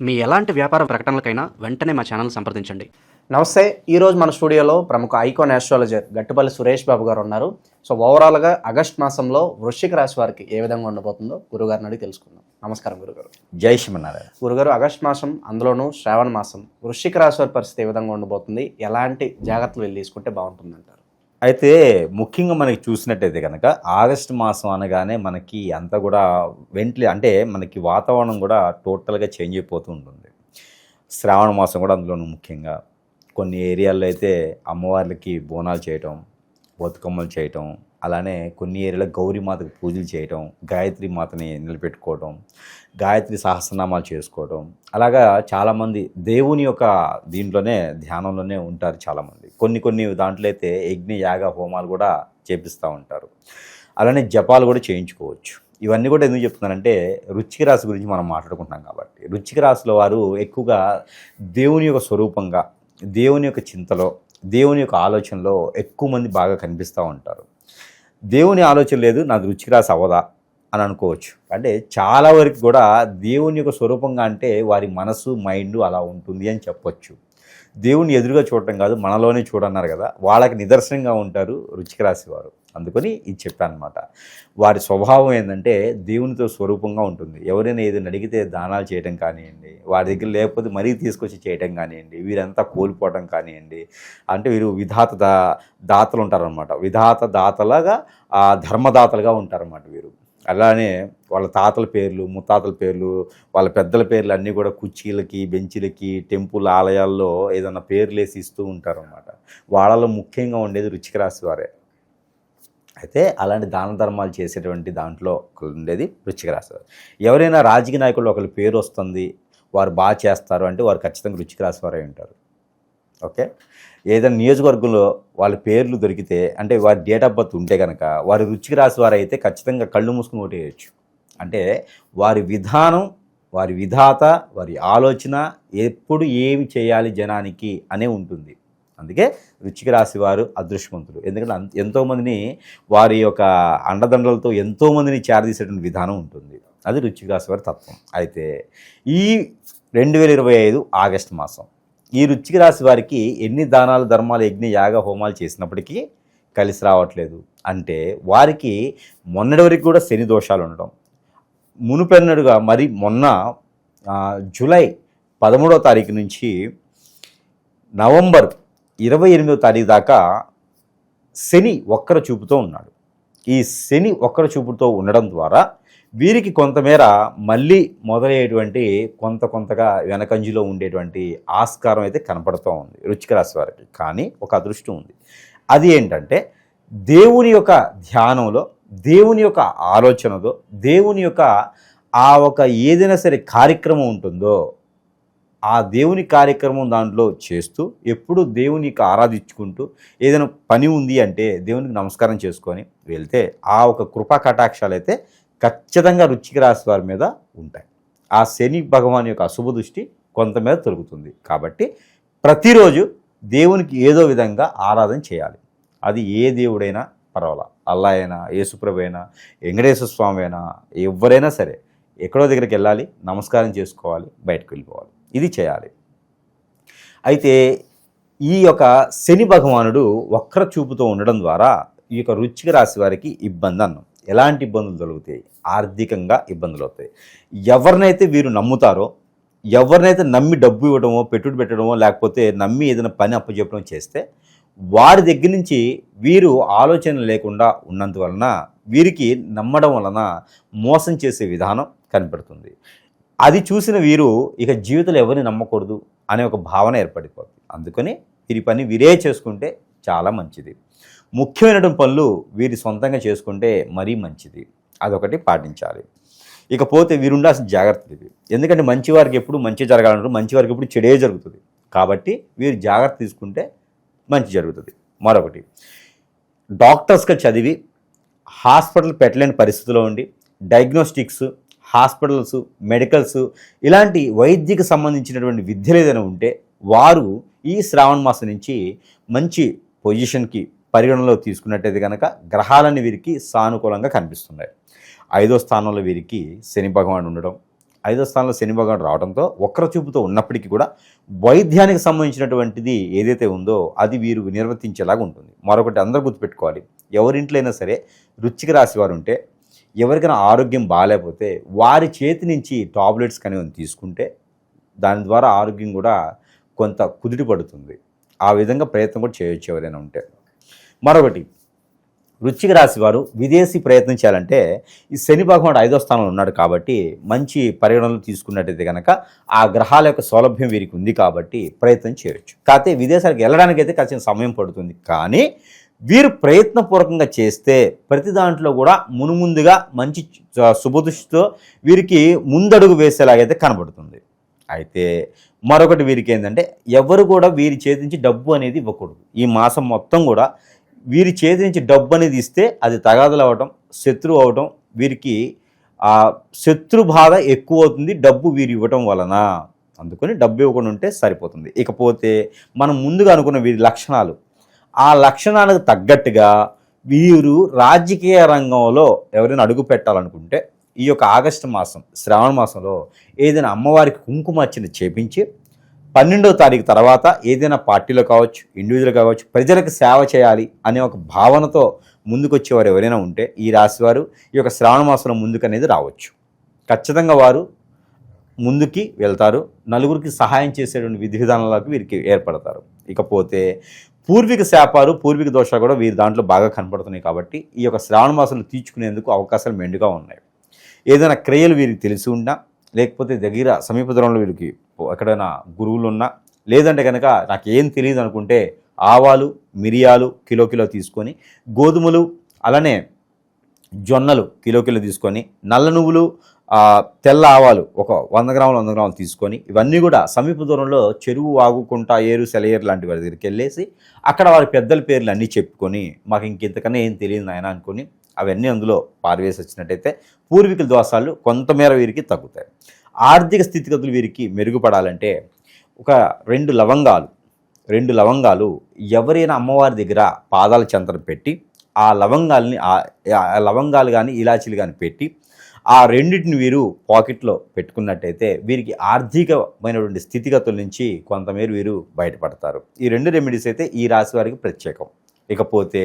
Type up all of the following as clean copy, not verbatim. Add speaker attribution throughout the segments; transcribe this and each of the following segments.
Speaker 1: మీ ఎలాంటి వ్యాపార ప్రకటనలకైనా వెంటనే మా ఛానల్ సంప్రదించండి.
Speaker 2: నమస్తే. ఈరోజు మన స్టూడియోలో ప్రముఖ ఐకాన్ ఆస్ట్రాలజర్ గట్టుపల్లి సురేష్ బాబు గారు ఉన్నారు. సో ఓవరాల్గా ఆగస్ట్ మాసంలో వృశ్చిక రాశి వారికి ఏ విధంగా ఉండబోతుందో గురుగారిని అడిగి తెలుసుకుందాం. నమస్కారం గురుగారు.
Speaker 3: జై శ్రీమన్నారాయణ.
Speaker 2: గురుగారు, ఆగస్ట్ మాసం అందులోనూ శ్రావణ మాసం వృశ్చిక రాశి వారి పరిస్థితి ఏ విధంగా ఉండబోతుంది, ఎలాంటి జాగ్రత్తలు వీళ్ళు తీసుకుంటే బాగుంటుందంటారు?
Speaker 3: అయితే ముఖ్యంగా మనకి చూసినట్టయితే కనుక ఆగస్టు మాసం అనగానే మనకి అంతా కూడా అంటే మనకి వాతావరణం కూడా టోటల్గా చేంజ్ అయిపోతూ ఉంటుంది. శ్రావణ మాసం కూడా అందులోనూ ముఖ్యంగా కొన్ని ఏరియాల్లో అయితే అమ్మవార్లకి బోనాలు చేయటం, బతుకమ్మలు చేయటం, అలానే కొన్ని ఏరియాలో గౌరీమాతకు పూజలు చేయటం, గాయత్రి మాతని నిలబెట్టుకోవటం, గాయత్రి సహస్రనామాలు చేసుకోవటం, అలాగా చాలామంది దేవుని యొక్క దీంట్లోనే ధ్యానంలోనే ఉంటారు చాలామంది. కొన్ని దాంట్లో అయితే యజ్ఞ యాగ హోమాలు కూడా చేపిస్తూ ఉంటారు. అలానే జపాలు కూడా చేయించుకోవచ్చు. ఇవన్నీ కూడా ఎందుకు చెప్తున్నానంటే వృశ్చిక రాశి గురించి మనం మాట్లాడుకుంటున్నాం కాబట్టి. వృశ్చిక రాశిలో వారు ఎక్కువగా దేవుని యొక్క స్వరూపంగా, దేవుని యొక్క చింతలో, దేవుని యొక్క ఆలోచనలో ఎక్కువ మంది బాగా కనిపిస్తూ ఉంటారు. దేవుని ఆలోచన లేదు, నాది వృశ్చిక రాశి అవ్వదా అని అనుకోవచ్చు. అంటే చాలా వరకు కూడా దేవుని యొక్క స్వరూపంగా అంటే వారి మనసు, మైండ్ అలా ఉంటుంది అని చెప్పొచ్చు. దేవుని ఎదురుగా చూడటం కాదు, మనలోనే చూడన్నారు కదా, వాళ్ళకి నిదర్శనంగా ఉంటారు వృశ్చిక రాశి వారు. అందుకని ఇది చెప్పాను అనమాట. వారి స్వభావం ఏంటంటే దేవునితో స్వరూపంగా ఉంటుంది. ఎవరైనా ఏదైనా అడిగితే దానాలు చేయడం కానివ్వండి, వారి దగ్గర లేకపోతే మరీ తీసుకొచ్చి చేయడం కానివ్వండి, వీరంతా కోల్పోవడం కానివ్వండి, అంటే వీరు దాతలు ఉంటారనమాట. దాతలాగా ధర్మదాతలుగా ఉంటారన్నమాట వీరు. అలానే వాళ్ళ తాతల పేర్లు, ముత్తాతల పేర్లు, వాళ్ళ పెద్దల పేర్లు అన్నీ కూడా కుర్చీలకి, బెంచీలకి, టెంపుల్ ఆలయాల్లో ఏదైనా పేర్లు వేసి ఇస్తూ ఉంటారన్నమాట. వాళ్ళలో ముఖ్యంగా ఉండేది వృశ్చిక రాశి వారే. అయితే అలాంటి దాన ధర్మాలు చేసేటువంటి దాంట్లో ఉండేది వృశ్చిక రాశి వారు. ఎవరైనా రాజకీయ నాయకులు ఒకరి పేరు వస్తుంది, వారు బాగా చేస్తారు అంటే వారు ఖచ్చితంగా వృశ్చిక రాశి వారే ఉంటారు. ఓకే. ఏదైనా నియోజకవర్గంలో వాళ్ళ పేర్లు దొరికితే, అంటే వారి డేట్ ఆఫ్ బర్త్ ఉంటే కనుక వారి వృశ్చిక రాశి వారు అయితే ఖచ్చితంగా కళ్ళు మూసుకుని ఓటేయచ్చు. అంటే వారి విధానం, వారి విధాత, వారి ఆలోచన ఎప్పుడు ఏమి చేయాలి జనానికి అనే ఉంటుంది. అందుకే వృశ్చిక రాశి వారు అదృష్టవంతులు. ఎందుకంటే ఎంతోమందిని వారి యొక్క అండదండలతో ఎంతోమందిని చేరదీసేటువంటి విధానం ఉంటుంది. అది వృశ్చిక రాశి వారి తత్వం. అయితే ఈ 2025 ఆగస్టు మాసం ఈ వృశ్చిక రాశి వారికి ఎన్ని దానాలు, ధర్మాలు, యజ్ఞ యాగ హోమాలు చేసినప్పటికీ కలిసి రావట్లేదు. అంటే వారికి మొన్నటి వరకు కూడా శని దోషాలు ఉండడం, మునుపెన్నడుగా మరి మొన్న జూలై 13వ తారీఖు నుంచి నవంబర్ 28వ తారీఖు దాకా శని వక్ర చూపుతో ఉన్నాడు. ఈ శని వక్ర చూపుతో ఉండడం ద్వారా వీరికి కొంతమేర మళ్ళీ మొదలయ్యేటువంటి కొంతగా వెనకంజులో ఉండేటువంటి ఆస్కారం అయితే కనపడుతూ ఉంది వృశ్చిక రాశి వారికి. కానీ ఒక అదృష్టం ఉంది. అది ఏంటంటే దేవుని యొక్క ధ్యానంలో, దేవుని యొక్క ఆలోచనలో, దేవుని యొక్క ఆ ఒక ఏదైనా సరే కార్యక్రమం ఉంటుందో ఆ దేవుని కార్యక్రమం దాంట్లో చేస్తూ ఎప్పుడు దేవునికి ఆరాధించుకుంటూ ఏదైనా పని ఉంది అంటే దేవునికి నమస్కారం చేసుకొని వెళ్తే ఆ ఒక కృపా కటాక్షాలు అయితే ఖచ్చితంగా వృశ్చిక రాశి వారి మీద ఉంటాయి. ఆ శని భగవాన్ యొక్క అశుభ దృష్టి కొంత మీద తొలుగుతుంది. కాబట్టి ప్రతిరోజు దేవునికి ఏదో విధంగా ఆరాధన చేయాలి. అది ఏ దేవుడైనా పర్వాలా, అల్లా అయినా, యేసుప్రభు అయినా, వెంకటేశ్వర స్వామి అయినా, ఎవరైనా సరే ఎక్కడో దగ్గరికి వెళ్ళాలి, నమస్కారం చేసుకోవాలి, బయటకు వెళ్ళిపోవాలి. ఇది చేయాలి. అయితే ఈ యొక్క శని భగవానుడు వక్ర చూపుతో ఉండడం ద్వారా ఈ యొక్క వృశ్చిక రాశి వారికి ఇబ్బంది అన్నాం. ఎలాంటి ఇబ్బందులు కలుగుతాయి? ఆర్థికంగా ఇబ్బందులు అవుతాయి. ఎవరినైతే వీరు నమ్ముతారో, ఎవరినైతే నమ్మి డబ్బు ఇవ్వడమో, పెట్టుబడి పెట్టడమో, లేకపోతే నమ్మి ఏదైనా పని అప్పచెప్పడం చేస్తే వారి దగ్గర నుంచి వీరు ఆలోచన లేకుండా ఉన్నందువలన వీరికి నమ్మడం వలన మోసం చేసే విధానం కనపడుతుంది. అది చూసిన వీరు ఇక జీవితంలో ఎవరిని నమ్మకూడదు అనే ఒక భావన ఏర్పడిపోతుంది. అందుకని వీరి పని వీరే చేసుకుంటే చాలా మంచిది. ముఖ్యమైనటువంటి పనులు వీరి సొంతంగా చేసుకుంటే మరీ మంచిది. అదొకటి పాటించాలి. ఇకపోతే వీరు ఉండాల్సిన జాగ్రత్తలు ఇవి. ఎందుకంటే మంచి వారికి ఎప్పుడు మంచి జరగాలంటారు, మంచి వారికి ఎప్పుడు చెడే జరుగుతుంది. కాబట్టి వీరు జాగ్రత్త తీసుకుంటే మంచి జరుగుతుంది. మరొకటి, డాక్టర్స్గా చదివి హాస్పిటల్ పెట్టలేని పరిస్థితిలో ఉండి డయాగ్నోస్టిక్స్, హాస్పిటల్స్, మెడికల్స్ ఇలాంటి వైద్యకు సంబంధించినటువంటి విద్యలు ఏదైనా ఉంటే వారు ఈ శ్రావణ మాసం నుంచి మంచి పొజిషన్కి పరిగణనలో తీసుకున్నట్టయితే కనుక గ్రహాలన్నీ వీరికి సానుకూలంగా కనిపిస్తున్నాయి. 5వ స్థానంలో వీరికి శని భగవానుడు ఉండడం, 5వ స్థానంలో శని భగవానుడు రావడంతో వక్ర చూపుతో ఉన్నప్పటికీ కూడా వైద్యానికి సంబంధించినటువంటిది ఏదైతే ఉందో అది వీరు నిర్వర్తించేలాగా ఉంటుంది. మరొకటి అందరూ గుర్తుపెట్టుకోవాలి, ఎవరింట్లో అయినా సరే వృశ్చిక రాశి వారు ఉంటే ఎవరికైనా ఆరోగ్యం బాగాలేకపోతే వారి చేతి నుంచి టాబ్లెట్స్ కనేవి తీసుకుంటే దాని ద్వారా ఆరోగ్యం కూడా కొంత కుదిరి పడుతుంది. ఆ విధంగా ప్రయత్నం కూడా చేయొచ్చు ఎవరైనా ఉంటే. మరొకటి, వృశ్చిక రాశి వారు విదేశీ ప్రయత్నం చేయాలంటే ఈ శని భగవానుడు 5వ స్థానంలో ఉన్నాడు కాబట్టి మంచి పరిగణనలు తీసుకున్నట్టయితే కనుక ఆ గ్రహాల యొక్క సౌలభ్యం వీరికి ఉంది కాబట్టి ప్రయత్నం చేయొచ్చు. కాకపోతే విదేశాలకు వెళ్ళడానికైతే ఖచ్చితంగా సమయం పడుతుంది. కానీ వీరు ప్రయత్నపూర్వకంగా చేస్తే ప్రతి దాంట్లో కూడా మునుముందుగా మంచి శుభదృష్టితో వీరికి ముందడుగు వేసేలాగైతే కనబడుతుంది. అయితే మరొకటి వీరికి ఏంటంటే ఎవరు కూడా వీరి చేతి నుంచి డబ్బు అనేది ఇవ్వకూడదు. ఈ మాసం మొత్తం కూడా వీరి చేతి నుంచి డబ్బు అనేది ఇస్తే అది తగాదులు అవ్వటం, శత్రువు అవటం, వీరికి ఆ శత్రు బాధ ఎక్కువ అవుతుంది డబ్బు వీరు ఇవ్వటం వలన. అందుకని డబ్బు ఇవ్వకుండా ఉంటే సరిపోతుంది. ఇకపోతే మనం ముందుగా అనుకున్న వీరి లక్షణాలు, ఆ లక్షణాలకు తగ్గట్టుగా వీరు రాజకీయ రంగంలో ఎవరైనా అడుగు పెట్టాలనుకుంటే ఈ యొక్క ఆగస్టు మాసం శ్రావణ మాసంలో ఏదైనా అమ్మవారికి కుంకుమార్చన చేపించి 12వ తారీఖు తర్వాత ఏదైనా పార్టీలో కావచ్చు, ఇండివిజువల్ కావచ్చు, ప్రజలకు సేవ చేయాలి అనే ఒక భావనతో ముందుకొచ్చేవారు ఎవరైనా ఉంటే ఈ రాశివారు ఈ యొక్క శ్రావణ మాసంలో ముందుకు అనేది రావచ్చు. ఖచ్చితంగా వారు ముందుకి వెళ్తారు. నలుగురికి సహాయం చేసేటువంటి విధి విధానాలకు వీరికి ఏర్పడతారు. ఇకపోతే పూర్వీక శాపాలు, పూర్వీక దోషాలు కూడా వీరి దాంట్లో బాగా కనపడుతున్నాయి కాబట్టి ఈ యొక్క శ్రావణ మాసంలో తీర్చుకునేందుకు అవకాశాలు మెండుగా ఉన్నాయి. ఏదైనా క్రియలు వీరికి తెలిసి ఉన్నా, లేకపోతే దగ్గర సమీప దూరంలో వీరికి ఎక్కడైనా గురువులు ఉన్నా, లేదంటే కనుక నాకు ఏం తెలియదు అనుకుంటే ఆవాలు, మిరియాలు కిలో తీసుకొని, గోధుమలు అలానే జొన్నలు కిలో తీసుకొని, నల్ల నువ్వులు, తెల్ల ఆవాలు ఒక 100 గ్రాములు తీసుకొని ఇవన్నీ కూడా సమీప దూరంలో చెరువు, వాగుకుంట, ఏరు, సెలయేరు లాంటి వారి దగ్గరికి వెళ్ళేసి అక్కడ వారి పెద్దల పేర్లు అన్నీ చెప్పుకొని మాకు ఇంకెంతకన్నా ఏం తెలియదు నాయన అనుకొని అవన్నీ అందులో పారవేసి వచ్చినట్టయితే పూర్వీకుల దోషాలు కొంతమేర వీరికి తగ్గుతాయి. ఆర్థిక స్థితిగతులు వీరికి మెరుగుపడాలంటే ఒక 2 లవంగాలు ఎవరైనా అమ్మవారి దగ్గర పాదాల చెంతన పెట్టి ఆ లవంగాలు కానీ ఇలాచీలు కానీ పెట్టి ఆ రెండింటిని వీరు పాకెట్లో పెట్టుకున్నట్టయితే వీరికి ఆర్థికమైనటువంటి స్థితిగతుల నుంచి కొంతమేర వీరు బయటపడతారు. ఈ 2 రెమెడీస్ అయితే ఈ రాశి వారికి ప్రత్యేకం. ఇకపోతే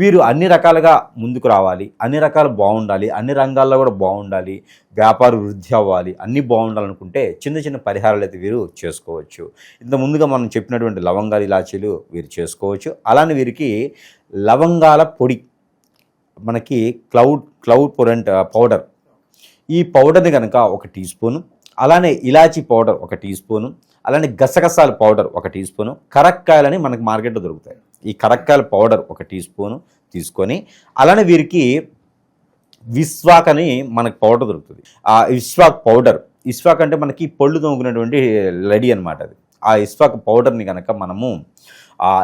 Speaker 3: వీరు అన్ని రకాలుగా ముందుకు రావాలి, అన్ని రకాలు బాగుండాలి, అన్ని రంగాల్లో కూడా బాగుండాలి, వ్యాపార వృద్ధి అవ్వాలి, అన్నీ బాగుండాలనుకుంటే చిన్న పరిహారాలు అయితే వీరు చేసుకోవచ్చు. ఇంత ముందుగా మనం చెప్పినటువంటి లవంగాలు, ఇలాచీలు వీరు చేసుకోవచ్చు. అలానే వీరికి లవంగాల పొడి, మనకి క్లౌడ్ పౌడర్, ఈ పౌడర్ని కనుక 1 టీ స్పూను, అలానే ఇలాచీ పౌడర్ 1 టీ స్పూను, అలానే గసగసాల పౌడర్ 1 టీ స్పూను, కరక్కాయలని మనకు మార్కెట్లో దొరుకుతాయి, ఈ కరక్కాయల పౌడర్ 1 టీ స్పూను తీసుకొని, అలానే వీరికి విస్వాక్ అని మనకు పౌడర్ దొరుకుతుంది. ఆ ఇస్వాక్ అంటే మనకి పళ్ళు తోముకునేటువంటి లడి అనమాట అది. ఆ ఇస్వాక్ పౌడర్ని కనుక మనము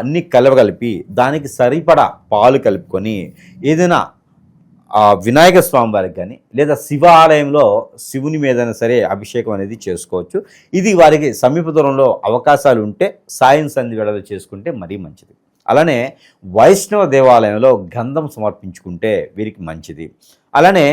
Speaker 3: అన్ని కలవగలిపి దానికి సరిపడా పాలు కలుపుకొని ఏదైనా వినాయక స్వామి వారికి కానీ లేదా శివాలయంలో శివుని మీదైనా సరే అభిషేకం అనేది చేసుకోవచ్చు. ఇది వారికి సమీప దూరంలో అవకాశాలు ఉంటే సాయం సంధి వేళలో చేసుకుంటే మరీ మంచిది. అలానే వైష్ణవ దేవాలయంలో గంధం సమర్పించుకుంటే వీరికి మంచిది. అలానే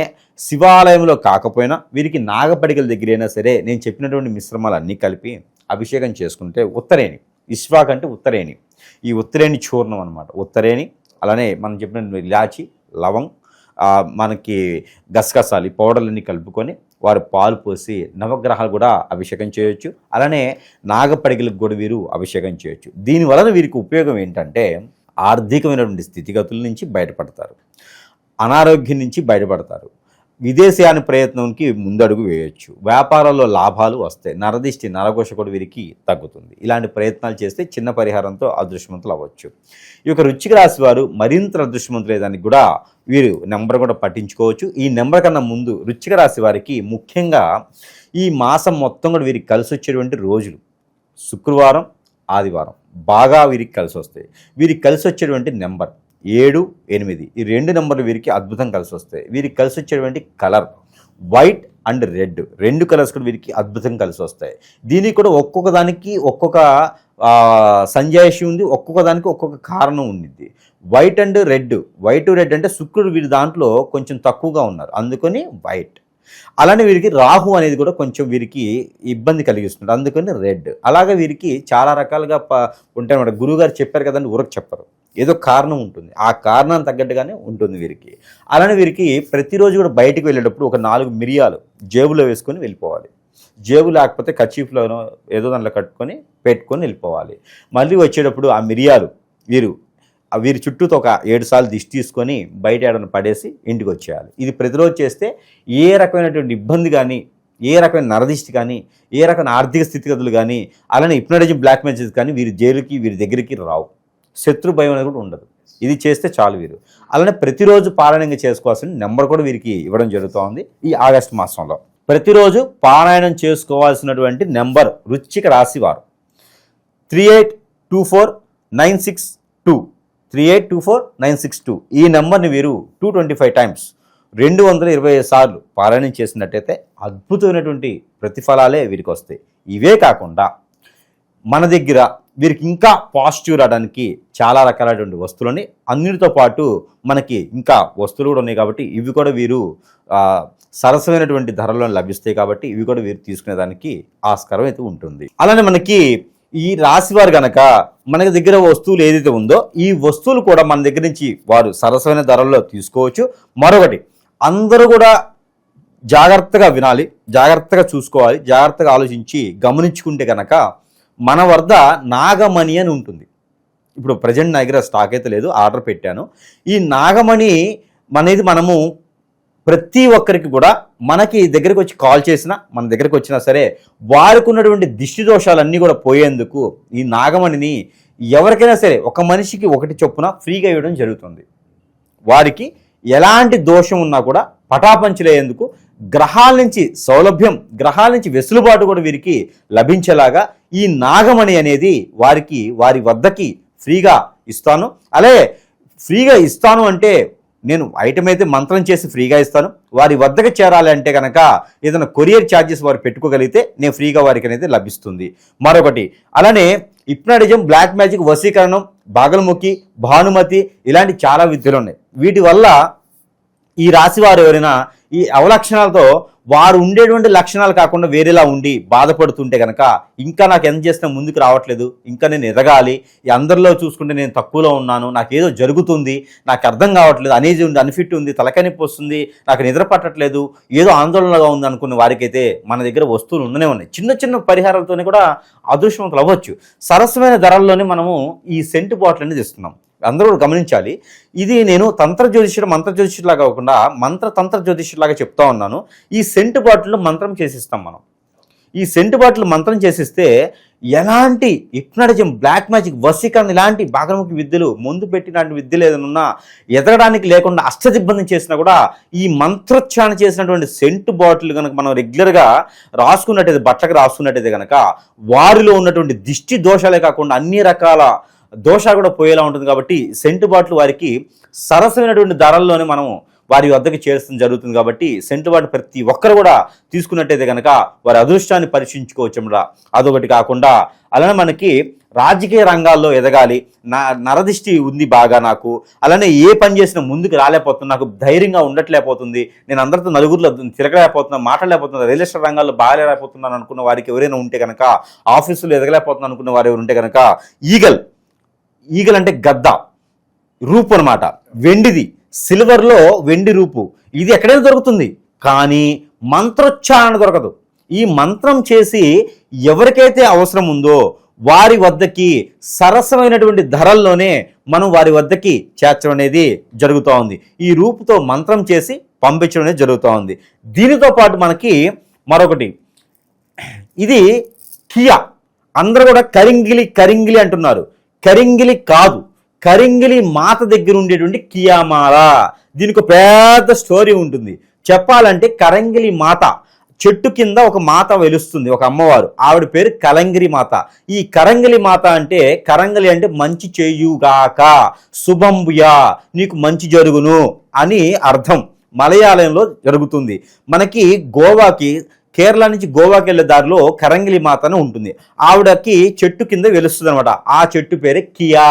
Speaker 3: శివాలయంలో కాకపోయినా వీరికి నాగపడికల దగ్గరైనా సరే నేను చెప్పినటువంటి మిశ్రమాలు అన్నీ కలిపి అభిషేకం చేసుకుంటే ఉత్తరేణి, ఇస్వాక్ అంటే ఉత్తరేణి, ఈ ఉత్తరేణి చూర్ణం అనమాట. ఉత్తరేణి అలానే మనం చెప్పిన ఇలాచి, లవంగ్, మనకి గసగసాలు, ఈ పౌడర్లన్నీ కలుపుకొని వారు పాలు పోసి నవగ్రహాలు కూడా అభిషేకం చేయొచ్చు. అలానే నాగపడిగలకు కూడా వీరు అభిషేకం చేయొచ్చు. దీనివలన వీరికి ఉపయోగం ఏంటంటే ఆర్థికమైనటువంటి స్థితిగతుల నుంచి బయటపడతారు, అనారోగ్యం నుంచి బయటపడతారు, విదేశీయాన ప్రయత్నంకి ముందడుగు వేయొచ్చు, వ్యాపారాల్లో లాభాలు వస్తాయి, నరదిష్టి నరఘోష కూడా వీరికి తగ్గుతుంది. ఇలాంటి ప్రయత్నాలు చేస్తే చిన్న పరిహారంతో అదృష్టవంతులు అవ్వచ్చు. ఈ యొక్క వృశ్చిక రాశి వారు మరింత అదృష్టవంతులు అయ్యేదానికి కూడా వీరు నెంబర్ కూడా పట్టించుకోవచ్చు. ఈ నెంబర్ కన్నా ముందు వృశ్చిక రాశి వారికి ముఖ్యంగా ఈ మాసం మొత్తం కూడా వీరికి కలిసి వచ్చేటువంటి రోజులు శుక్రవారం, ఆదివారం బాగా వీరికి కలిసి వస్తాయి. వీరికి కలిసి వచ్చేటువంటి నెంబర్ 7, 8 ఈ 2 నెంబర్లు వీరికి అద్భుతం కలిసి వస్తాయి. వీరికి కలిసి వచ్చేటువంటి colour white and red, 2 colours కూడా వీరికి అద్భుతం కలిసి వస్తాయి. దీనికి కూడా ఒక్కొక్క దానికి ఒక్కొక్క సంజాయిషి ఉంది, ఒక్కొక్క దానికి ఒక్కొక్క కారణం ఉండిద్ది. వైట్ అండ్ రెడ్ అంటే శుక్రుడు వీరి దాంట్లో కొంచెం తక్కువగా ఉన్నారు, అందుకని వైట్. అలానే వీరికి రాహు అనేది కూడా కొంచెం వీరికి ఇబ్బంది కలిగిస్తుంది, అందుకని రెడ్. అలాగే వీరికి చాలా రకాలుగా ఉంటాయి అన్నమాట. గురువుగారు చెప్పారు కదండి, ఊరకు చెప్పరు, ఏదో కారణం ఉంటుంది, ఆ కారణానికి తగ్గట్టుగానే ఉంటుంది వీరికి. అలానే వీరికి ప్రతిరోజు కూడా బయటికి వెళ్ళేటప్పుడు ఒక 4 మిరియాలు జేబులో వేసుకొని వెళ్ళిపోవాలి. జేబు లేకపోతే కచీఫ్లోనో ఏదో దాంట్లో కట్టుకొని పెట్టుకొని వెళ్ళిపోవాలి. మళ్ళీ వచ్చేటప్పుడు ఆ మిరియాలు వీరి చుట్టూతో ఒక 7 సార్లు దిష్టి తీసుకొని బయట ఏడను పడేసి ఇంటికి వచ్చేయాలి. ఇది ప్రతిరోజు చేస్తే ఏ రకమైనటువంటి ఇబ్బంది కానీ, ఏ రకమైన నరదిష్టి కానీ, ఏ రకమైన ఆర్థిక స్థితిగతులు కానీ, అలానే హిప్నోటిజం బ్లాక్ మ్యాజిక్ కానీ వీరి జైలుకి వీరి దగ్గరికి రావు. శత్రు భయం అనేది కూడా ఉండదు. ఇది చేస్తే చాలు వీరు. అలానే ప్రతిరోజు పారాయణంగా చేసుకోవాల్సిన నెంబర్ కూడా వీరికి ఇవ్వడం జరుగుతోంది. ఈ ఆగస్టు మాసంలో ప్రతిరోజు పారాయణం చేసుకోవాల్సినటువంటి నెంబర్ వృశ్చిక రాశి వారు 382496 382496. ఈ నెంబర్ని వీరు 225 టైమ్స్ 225 సార్లు పారాయణం చేసినట్టయితే అద్భుతమైనటువంటి ప్రతిఫలాలే వీరికి వస్తాయి. ఇవే కాకుండా మన దగ్గర వీరికి ఇంకా పాజిటివ్ రావడానికి చాలా రకాలైనటువంటి వస్తువులని, అన్నిటితో పాటు మనకి ఇంకా వస్తువులు కూడా ఉన్నాయి కాబట్టి ఇవి కూడా వీరు సరసమైనటువంటి ధరల్లో లభిస్తాయి కాబట్టి ఇవి కూడా వీరు తీసుకునేదానికి ఆస్కారం అయితే ఉంటుంది. అలానే మనకి ఈ రాశివారు గనక మన దగ్గర వస్తువులు ఏదైతే ఉందో ఈ వస్తువులు కూడా మన దగ్గర నుంచి వారు సరసమైన ధరల్లో తీసుకోవచ్చు. మరొకటి, అందరూ కూడా జాగ్రత్తగా వినాలి, జాగ్రత్తగా చూసుకోవాలి, జాగ్రత్తగా ఆలోచించి గమనించుకుంటే కనుక మన వద్ద నాగమణి అని ఉంటుంది. ఇప్పుడు ప్రజెంట్ నా దగ్గర స్టాక్ అయితే లేదు, ఆర్డర్ పెట్టాను. ఈ నాగమణి అనేది మనము ప్రతి ఒక్కరికి కూడా మనకి దగ్గరికి వచ్చి కాల్ చేసినా, మన దగ్గరికి వచ్చినా సరే వారికి ఉన్నటువంటి దిష్టి దోషాలన్నీ కూడా పోయేందుకు ఈ నాగమణిని ఎవరికైనా సరే ఒక మనిషికి 1 చొప్పున ఫ్రీగా ఇవ్వడం జరుగుతుంది. వారికి ఎలాంటి దోషం ఉన్నా కూడా పటాపంచలేందుకు, గ్రహాల నుంచి సౌలభ్యం, గ్రహాల నుంచి వెసులుబాటు కూడా వీరికి లభించేలాగా ఈ నాగమణి అనేది వారికి వారి వద్దకి ఫ్రీగా ఇస్తాను. అలాగే ఫ్రీగా ఇస్తాను అంటే నేను ఐటమ్ అయితే మంత్రం చేసి ఫ్రీగా ఇస్తాను. వారి వద్దకు చేరాలి అంటే కనుక ఏదైనా కొరియర్ ఛార్జెస్ వారు పెట్టుకోగలిగితే నేను ఫ్రీగా వారికి అనేది లభిస్తుంది. మరొకటి, అలానే హిప్నోటిజం, బ్లాక్ మ్యాజిక్, వశీకరణం, బాగలముఖి, భానుమతి ఇలాంటి చాలా విద్యలు ఉన్నాయి. వీటి వల్ల ఈ రాశి వారు ఎవరైనా ఈ అవలక్షణాలతో వారు ఉండేటువంటి లక్షణాలు కాకుండా వేరేలా ఉండి బాధపడుతుంటే కనుక ఇంకా నాకు ఎంత చేసినా ముందుకు రావట్లేదు, ఇంకా నేను ఎదగాలి, ఈ అందరిలో చూసుకుంటే నేను తక్కువలో ఉన్నాను, నాకేదో జరుగుతుంది, నాకు అర్థం కావట్లేదు, అనేజీ ఉంది, అన్ఫిట్ ఉంది, తలకానిప్పి వస్తుంది, నాకు నిద్ర పట్టట్లేదు, ఏదో ఆందోళనగా ఉంది అనుకున్న వారికైతే మన దగ్గర వస్తువులు ఉండనే ఉన్నాయి. చిన్న చిన్న పరిహారాలతోనే కూడా అదృష్టవంతులు అవ్వచ్చు. సరసమైన ధరల్లోనే మనము ఈ సెంటు బాటిల్ అనేది ఇస్తున్నాం. అందరూ కూడా గమనించాలి. ఇది నేను మంత్ర జ్యోతిష్యులాగా కాకుండా తంత్ర జ్యోతిష్యులాగా చెప్తా ఉన్నాను. ఈ సెంటు బాటిల్ మంత్రం చేసిస్తాం మనం. ఈ సెంటు బాటిల్ మంత్రం చేసిస్తే ఎలాంటి హిప్నోటిజం, బ్లాక్ మ్యాజిక్, వశీకరణ ఇలాంటి బాగలముఖి విద్యలు, ముందు పెట్టినటువంటి విద్యలు ఏదైనా ఎదగడానికి లేకుండా అష్టదిబ్బంది చేసినా కూడా ఈ మంత్రోచ్చారణ చేసినటువంటి సెంటు బాటిల్ కనుక మనం రెగ్యులర్గా రాసుకున్నట్టయితే, బట్టలకు రాసుకున్నట్టయితే కనుక వారిలో ఉన్నటువంటి దిష్టి దోషాలే కాకుండా అన్ని రకాల దోషాలు కూడా పోయేలా ఉంటుంది. కాబట్టి సెంటు బాటిల్ వారికి సరసమైనటువంటి ధరల్లోనే మనం వారి వద్దకు చేర్చడం జరుగుతుంది. కాబట్టి సెంటు బాటిల్ ప్రతి ఒక్కరు కూడా తీసుకున్నట్టయితే కనుక వారి అదృష్టాన్ని పరీక్షించుకోవచ్చు. అదొకటి కాకుండా అలానే మనకి రాజకీయ రంగాల్లో ఎదగాలి, నరదిష్టి ఉంది బాగా నాకు, అలానే ఏ పని చేసినా ముందుకు రాలేకపోతున్నా, నాకు ధైర్యంగా ఉండట్లేకపోతుంది, నేను అందరితో నలుగురిలో తిరగలేకపోతున్నాను, మాట్లాడలేకపోతున్నాను, రియల్ ఎస్టేట్ రంగాల్లో బాగాలేకపోతున్నాను అనుకున్న వారికి ఎవరైనా ఉంటే కనుక, ఆఫీసులో ఎదగలేకపోతున్నాను అనుకున్న వారు ఎవరు ఉంటే కనుక ఈగల్ అంటే గద్ద రూపు అనమాట, వెండిది, సిల్వర్లో వెండి రూపు, ఇది ఎక్కడైనా దొరుకుతుంది కానీ మంత్రోచ్చారణ దొరకదు. ఈ మంత్రం చేసి ఎవరికైతే అవసరం ఉందో వారి వద్దకి సరసమైనటువంటి ధరల్లోనే మనం వారి వద్దకి చేర్చడం అనేది జరుగుతూ ఉంది. ఈ రూపుతో మంత్రం చేసి పంపించడం అనేది జరుగుతూ ఉంది. దీనితో పాటు మనకి మరొకటి, ఇది కియా, అందరూ కూడా కరింగిలి అంటున్నారు. కరింగిలి కాదు, కరింగిలి మాత దగ్గర ఉండేటువంటి కియామాల. దీనికి పెద్ద స్టోరీ ఉంటుంది. చెప్పాలంటే కరంగిలి మాత చెట్టు కింద ఒక మాత వెలుస్తుంది, ఒక అమ్మవారు, ఆవిడ పేరు కలంగిరి మాత. ఈ కరంగిలి మాత అంటే, కరంగిలి అంటే మంచి చేయుగాక, శుభంబుయా, నీకు మంచి జరుగును అని అర్థం. మలయాళంలో జరుగుతుంది. మనకి కేరళ నుంచి గోవాకి వెళ్ళే దారిలో కరంగిలి మాత అని ఉంటుంది. ఆవిడకి చెట్టు కింద వెలుస్తుంది అనమాట. ఆ చెట్టు పేరే కియా.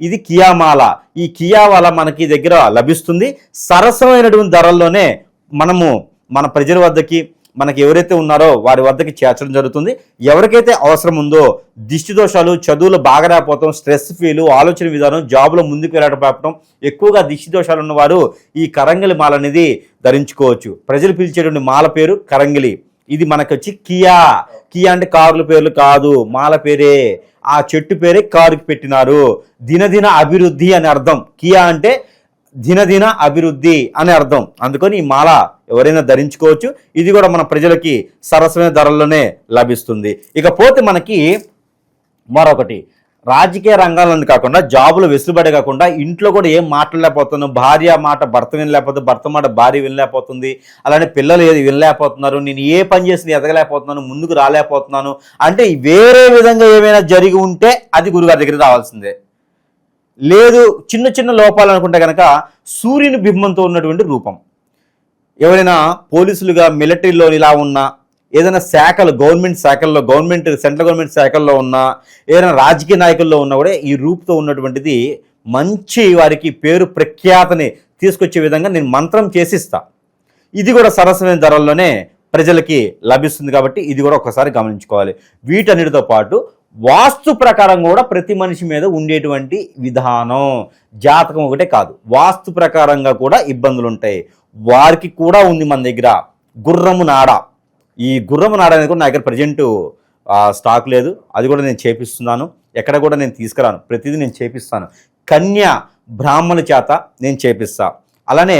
Speaker 3: ఇది కియామాల. ఈ కియామాల మనకి దగ్గర లభిస్తుంది. సరసమైనటువంటి ధరల్లోనే మనము మన ప్రజల వద్దకి మనకి ఎవరైతే ఉన్నారో వారి వద్దకి చేర్చడం జరుగుతుంది. ఎవరికైతే అవసరం ఉందో దిష్టి దోషాలు, చదువులు బాగా రాకపోవడం, స్ట్రెస్ ఫీలు, ఆలోచన విధానం, జాబులో ముందుకు వెళ్ళకపోవడం, ఎక్కువగా దిష్టి దోషాలు ఉన్నవారు ఈ కరంగిలి మాల అనేది ధరించుకోవచ్చు. ప్రజలు పిలిచేటువంటి మాల పేరు కరంగిలి. ఇది మనకు వచ్చి కియా. కియా అంటే కారుల పేర్లు కాదు, మాల పేరే. ఆ చెట్టు పేరే కారుకి పెట్టినారు. దినదిన అభివృద్ధి అని అర్థం. కియా అంటే దినదిన అభివృద్ధి అని అర్థం. అందుకని ఈ మాల ఎవరైనా ధరించుకోవచ్చు. ఇది కూడా మన ప్రజలకి సరసమైన ధరల్లోనే లభిస్తుంది. ఇకపోతే మనకి మరొకటి, రాజకీయ రంగాలను కాకుండా, జాబులు వెసులుబడి కాకుండా, ఇంట్లో కూడా ఏం మాట్లాడలేకపోతున్నాను, భార్య మాట భర్త వినలేకపోతుంది, భర్త మాట భార్య వినలేకపోతుంది, అలానే పిల్లలు ఏది వినలేకపోతున్నారు, నేను ఏ పని చేసి ఎదగలేకపోతున్నాను, ముందుకు రాలేకపోతున్నాను అంటే వేరే విధంగా ఏమైనా జరిగి ఉంటే అది గురుగారి దగ్గర రావాల్సిందే. లేదు చిన్న చిన్న లోపాలు అనుకుంటే కనుక సూర్యుని బింబంతో ఉన్నటువంటి రూపం. ఎవరైనా పోలీసులుగా, మిలిటరీలో ఇలా ఉన్నా, ఏదైనా శాఖలు, గవర్నమెంట్ శాఖల్లో, సెంట్రల్ గవర్నమెంట్ శాఖల్లో ఉన్నా, ఏదైనా రాజకీయ నాయకుల్లో ఉన్నా కూడా ఈ రూపుతో ఉన్నటువంటిది మంచి వారికి పేరు ప్రఖ్యాతని తీసుకొచ్చే విధంగా నేను మంత్రం చేసిస్తా. ఇది కూడా సరసమైన ధరల్లోనే ప్రజలకి లభిస్తుంది కాబట్టి ఇది కూడా ఒకసారి గమనించుకోవాలి. వీటన్నిటితో పాటు వాస్తు ప్రకారం కూడా ప్రతి మనిషి మీద ఉండేటువంటి విధానం, జాతకం ఒకటే కాదు, వాస్తు ప్రకారంగా కూడా ఇబ్బందులు ఉంటాయి. వారికి కూడా ఉంది మన దగ్గర గుర్రము నాడ. ఈ గుర్రము నాడ అనేది కూడా నా దగ్గర ప్రజెంట్ స్టాక్ లేదు. అది కూడా నేను చేపిస్తున్నాను. ఎక్కడ కూడా నేను తీసుకురాను, ప్రతిదీ నేను చేపిస్తాను. కన్యా బ్రాహ్మణుల చేత నేను చేపిస్తా, అలానే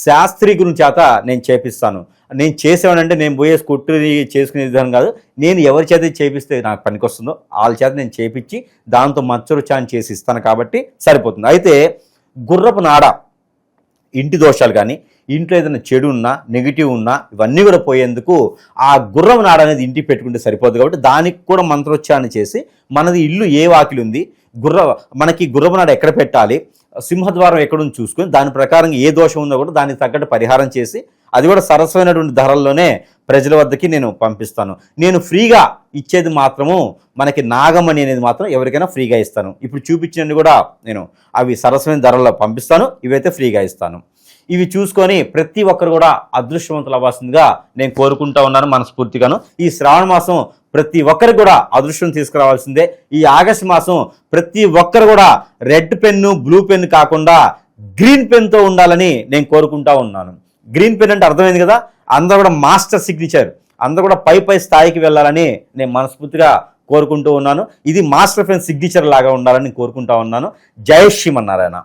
Speaker 3: శాస్త్రీకుని చేత నేను చేపిస్తాను. నేను చేసేవాడంటే నేను పోయే కొట్టు చేసుకునే విధానం కాదు. నేను ఎవరి చేత చేపిస్తే నాకు పనికొస్తుందో వాళ్ళ చేత నేను చేపించి దాంతో మచ్చరుచాన్ని చేసి ఇస్తాను కాబట్టి సరిపోతుంది. అయితే గుర్రపు నాడ ఇంటి దోషాలు కానీ, ఇంట్లో ఏదైనా చెడు ఉన్నా, నెగిటివ్ ఉన్నా, ఇవన్నీ కూడా పోయేందుకు ఆ గుర్రం నాడ అనేది ఇంటికి పెట్టుకుంటే సరిపోదు. కాబట్టి దానికి కూడా మంత్రోచ్చారణ చేసి, మనది ఇల్లు ఏ వాకిలి ఉంది, మనకి గుర్రపు నాడ ఎక్కడ పెట్టాలి, సింహద్వారం ఎక్కడుంది చూసుకొని దాని ప్రకారం ఏ దోషం ఉందో కూడా దానికి తగ్గట్టు పరిహారం చేసి, అది కూడా సరసమైనటువంటి ధరల్లోనే ప్రజల వద్దకి నేను పంపిస్తాను. నేను ఫ్రీగా ఇచ్చేది మాత్రము మనకి నాగమణి అనేది మాత్రం ఎవరికైనా ఫ్రీగా ఇస్తాను. ఇప్పుడు చూపించినవి కూడా నేను అవి సరసమైన ధరల్లో పంపిస్తాను. ఇవైతే ఫ్రీగా ఇస్తాను. ఇవి చూసుకొని ప్రతి ఒక్కరు కూడా అదృష్టవంతులు అవ్వాల్సిందిగా నేను కోరుకుంటా ఉన్నాను మనస్ఫూర్తిగాను. ఈ శ్రావణ మాసం ప్రతి ఒక్కరికి కూడా అదృష్టం తీసుకురావాల్సిందే. ఈ ఆగస్టు మాసం ప్రతి ఒక్కరు కూడా రెడ్ పెన్ను, బ్లూ పెన్ను కాకుండా గ్రీన్ పెన్తో ఉండాలని నేను కోరుకుంటా ఉన్నాను. గ్రీన్ పెన్ అంటే అర్థమైంది కదా, అందరూ కూడా మాస్టర్ సిగ్నేచర్, అందరూ కూడా పై స్థాయికి వెళ్ళాలని నేను మనస్ఫూర్తిగా కోరుకుంటూ ఉన్నాను. ఇది మాస్టర్ పెన్ సిగ్నేచర్ లాగా ఉండాలని కోరుకుంటా ఉన్నాను. జై శ్రీమన్నారాయణ.